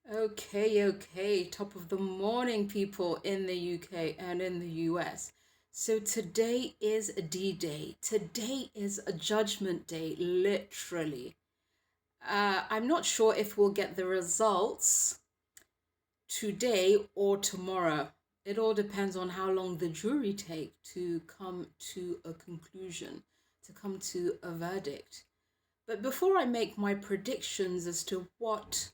Okay. Top of the morning, people in the UK and in the US. So today is a D-Day. Today is a judgment day, literally. I'm not sure if we'll get the results today or tomorrow. It all depends on how long the jury take to come to a conclusion, to come to a verdict. But before I make my predictions as to what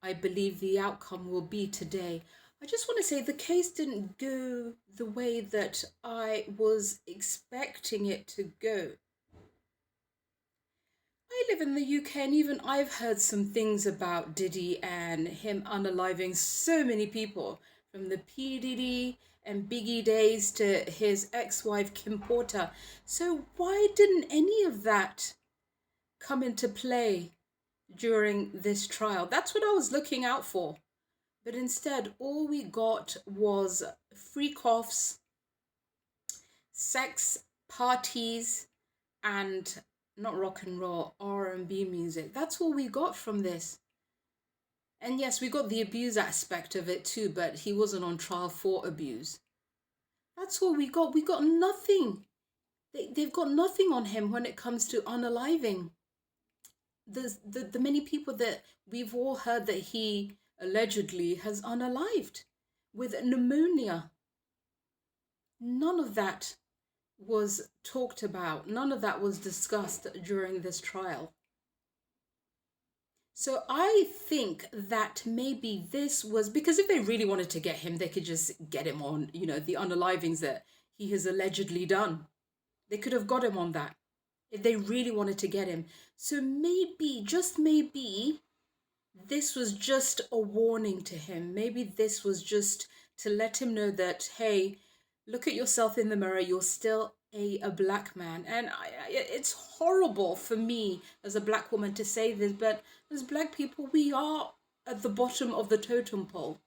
I believe the outcome will be today, I just want to say the case didn't go the way that I was expecting it to go. I live in the UK, and even I've heard some things about Diddy and him unaliving so many people, from the P. Diddy and Biggie days to his ex wife Kim Porter. So, why didn't any of that come into play during this trial? That's what I was looking out for. But instead, all we got was freak offs, sex, parties, and not rock and roll, R&B music. That's all we got from this. And yes, we got the abuse aspect of it too, but he wasn't on trial for abuse. That's all we got. We got nothing. They've got nothing on him when it comes to unaliving. The many people that we've all heard that he allegedly has unalived with pneumonia. None of that was talked about. None of that was discussed during this trial. So I think that maybe this was because if they really wanted to get him, they could just get him on, the unalivings that he has allegedly done. They could have got him on that if they really wanted to get him. So maybe, just maybe, this was just a warning to him. Maybe this was just to let him know that, hey, look at yourself in the mirror. You're still a black man. And it's horrible for me as a black woman to say this, but as black people, we are at the bottom of the totem pole.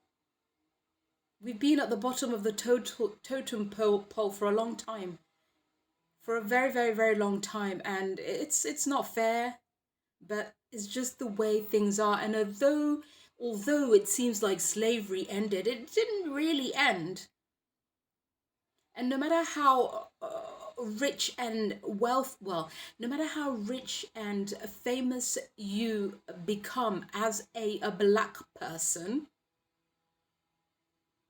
We've been at the bottom of the totem pole for a long time. For a very, very, very long time. And it's not fair, but it's just the way things are. And although it seems like slavery ended, it didn't really end. And no matter how rich and no matter how rich and famous you become as a black person,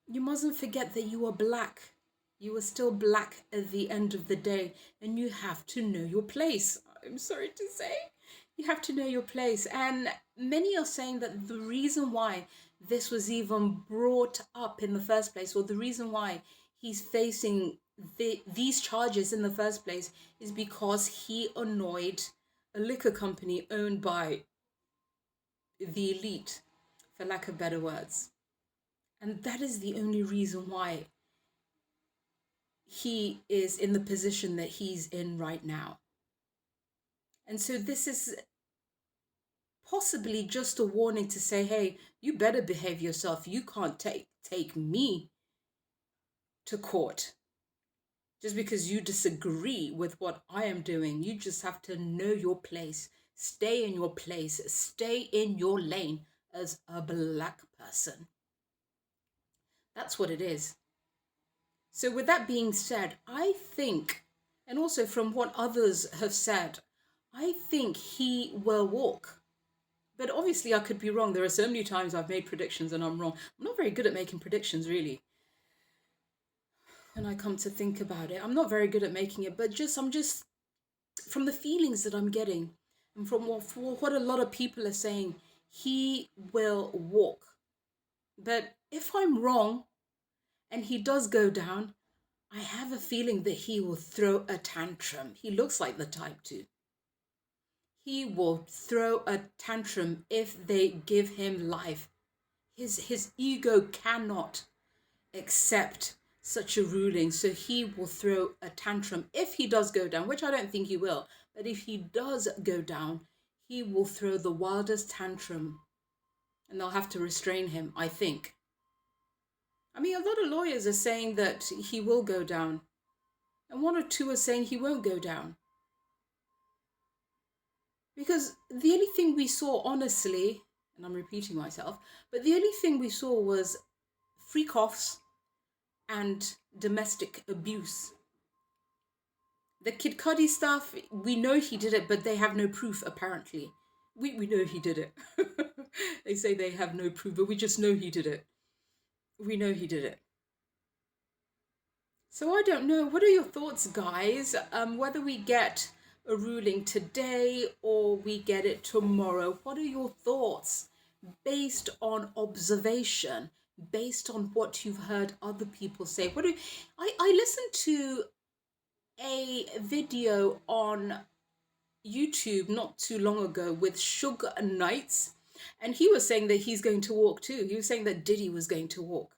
you mustn't forget that you are black. You are still black at the end of the day, and you have to know your place. I'm sorry to say. You have to know your place. And many are saying that the reason why this was even brought up in the first place, or the reason why he's facing these charges in the first place, is because he annoyed a liquor company owned by the elite, for lack of better words. And that is the only reason why he is in the position that he's in right now. And so this is possibly just a warning to say, hey, you better behave yourself. You can't take me to court just because you disagree with what I am doing. You just have to know your place. Stay in your place. Stay in your lane as a black person. That's what it is. So with that being said, I think, and also from what others have said, I think he will walk. But obviously I could be wrong. There are so many times I've made predictions and I'm wrong. I'm not very good at making predictions, really. When I come to think about it, I'm not very good at making it, but I'm just from the feelings that I'm getting and from what a lot of people are saying, he will walk. But if I'm wrong and he does go down, I have a feeling that he will throw a tantrum. He looks like the type to. He will throw a tantrum if they give him life. His ego cannot accept such a ruling, so he will throw a tantrum if he does go down, which I don't think he will. But if he does go down, he will throw the wildest tantrum, and they'll have to restrain him, I think. I mean, a lot of lawyers are saying that he will go down, and one or two are saying he won't go down. Because the only thing we saw, honestly, and I'm repeating myself, but the only thing we saw was freak offs and domestic abuse. The Kid Cudi stuff, we know he did it, but they have no proof, apparently. We know he did it. They say they have no proof, but we just know he did it. We know he did it. So I don't know. What are your thoughts, guys? Whether we get a ruling today or we get it tomorrow, what are your thoughts based on observation, based on what you've heard other people say? I listened to a video on YouTube not too long ago with Suge Knight, and he was saying that he's going to walk too. He was saying that Diddy was going to walk.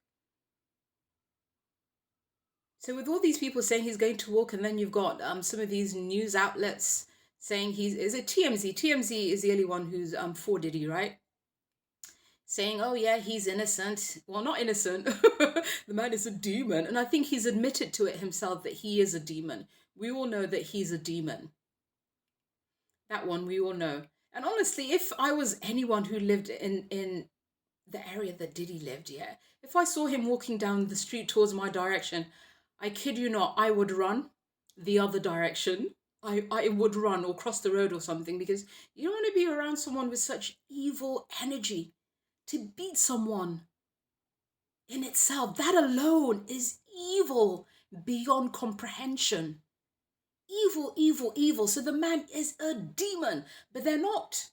So with all these people saying he's going to walk, and then you've got some of these news outlets saying is it TMZ? TMZ is the only one who's for Diddy, right? Saying, oh yeah, he's innocent. Well, not innocent. The man is a demon. And I think he's admitted to it himself that he is a demon. We all know that he's a demon. That one we all know. And honestly, if I was anyone who lived in the area that Diddy lived, yeah, if I saw him walking down the street towards my direction, I kid you not, I would run the other direction. I would run or cross the road or something, because you don't want to be around someone with such evil energy. To beat someone in itself, that alone is evil beyond comprehension. Evil, evil, evil. So the man is a demon, but they're not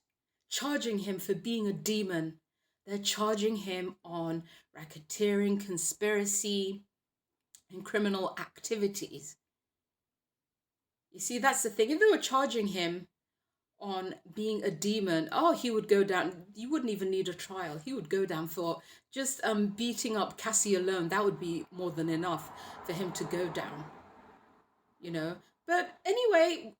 charging him for being a demon. They're charging him on racketeering, conspiracy, and criminal activities. You see, that's the thing. If they were charging him on being a demon, oh, he would go down. You wouldn't even need a trial. He would go down for just beating up Cassie alone. That would be more than enough for him to go down, you know. But anyway,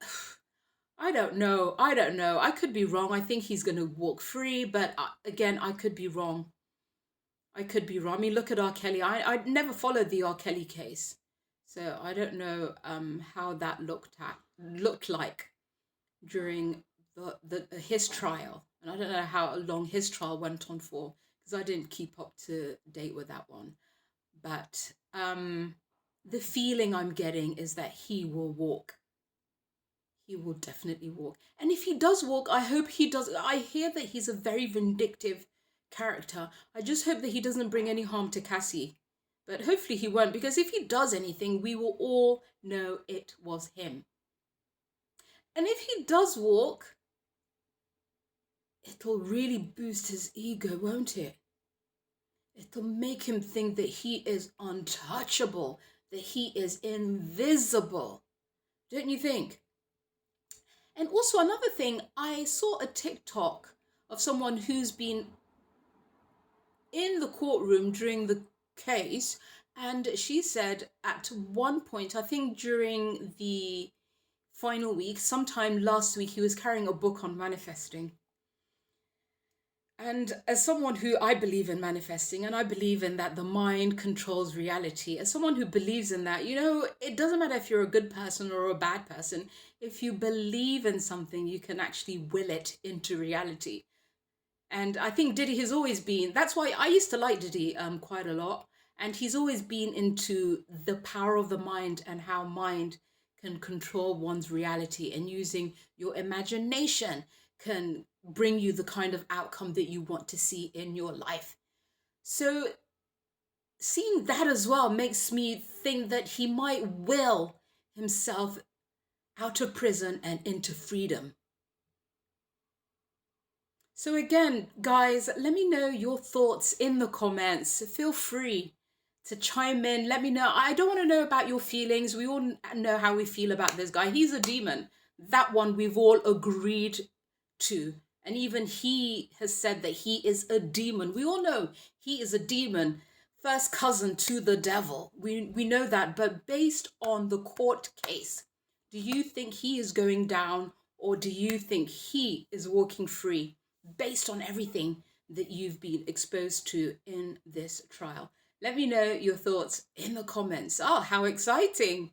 I don't know. I don't know. I could be wrong. I think he's going to walk free, but again, I could be wrong. I could be wrong. I mean, look at R. Kelly. I never followed the R. Kelly case, so I don't know how that looked like during his trial, and I don't know how long his trial went on for, because I didn't keep up to date with that one. But the feeling I'm getting is that he will walk. He will definitely walk. And if he does walk, I hope he does. I hear that he's a very vindictive character. I just hope that he doesn't bring any harm to Cassie. But hopefully he won't, because if he does anything, we will all know it was him. And if he does walk, it'll really boost his ego, won't it? It'll make him think that he is untouchable, that he is invisible. Don't you think? And also another thing, I saw a TikTok of someone who's been in the courtroom during the case, and she said at one point, I think during the final week, sometime last week, he was carrying a book on manifesting. And as someone who, I believe in manifesting, and I believe in that the mind controls reality, as someone who believes in that, it doesn't matter if you're a good person or a bad person. If you believe in something, you can actually will it into reality. And I think Diddy has always been, that's why I used to like Diddy quite a lot. And he's always been into the power of the mind and how mind can control one's reality, and using your imagination can bring you the kind of outcome that you want to see in your life. So seeing that as well makes me think that he might will himself out of prison and into freedom. So again, guys, let me know your thoughts in the comments. Feel free to chime in. Let me know. I don't want to know about your feelings. We all know how we feel about this guy. He's a demon. That one we've all agreed to. And even he has said that he is a demon. We all know he is a demon. First cousin to the devil. We know that. But based on the court case, do you think he is going down, or do you think he is walking free based on everything that you've been exposed to in this trial? Let me know your thoughts in the comments. Oh, how exciting.